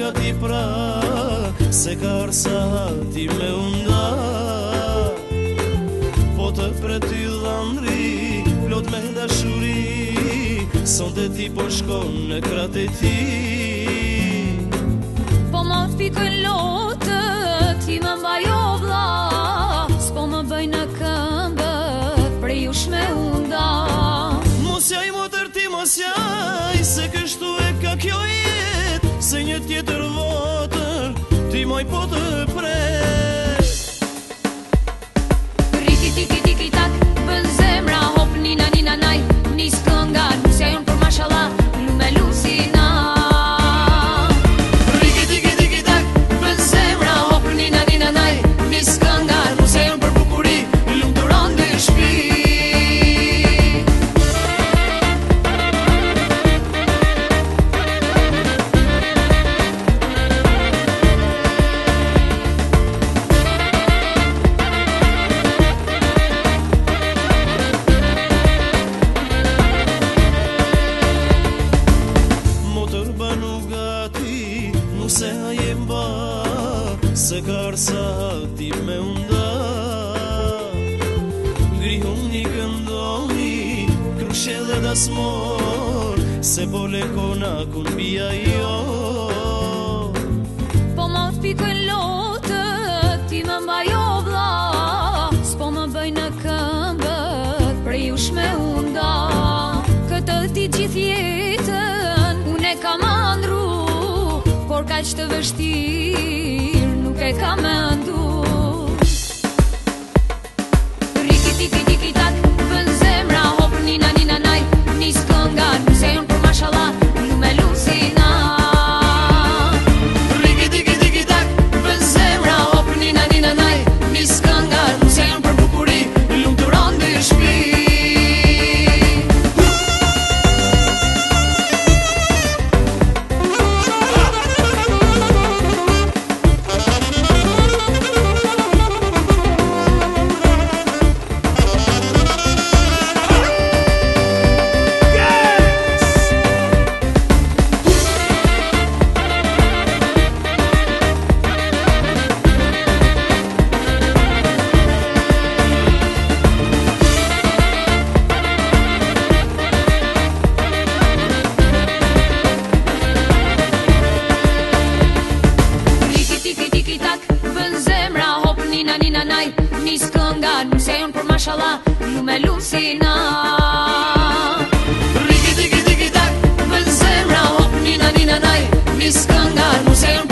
gati pra, se ka arsa ti me unda. Po të prety dhandri, plot me dashuri, sonte ti po shkon në kratë e ti. Po ma t'pikën lotë, ti më mbajo vlla, s'po më bëj në këmbë, prej jush me unda. Mos jaj motër ti mos jaj, se kështu e ka kjo jet, se një tjetër votër, ti moj po të pret. Riki tiki tiki tak, bën zemra, hop nina nina naj, nis kënga, nusja jon për mashallah, lume lusina. Riki tiki tiki tak, bën zemra, hop nina nina naj, nis kënga, nusja jon për bukuri, lume të rande shpi. Se a jem ba, se ka arsa ti me unda. Grihun një këndoni, krushe dhe dasmor, se bole kona kun bia jo. Po ma t'pikën lotë, ti më mbajo vlla, s'po më bëj në këmbë, prej jush me unda. Këtë ti gjithë jetën, unë e kam andru, por kaq të vështirë nuk e kam mendu. Riki tiki tiki tak, bën zemra, hop nina nina naj, nis kënga, nuse jon për mashallah, lume lusina. Riki tiki tiki tak, bën zemra, hop nina nina naj, nis kënga, nuse jon për bukuri, lume të rande shpi. Nina naj, nis kënga, nuse jon për mashallah, lume lusina. Riki tiki tiki tak, bën zemra, hop nina nina naj, nis kënga, nuse jon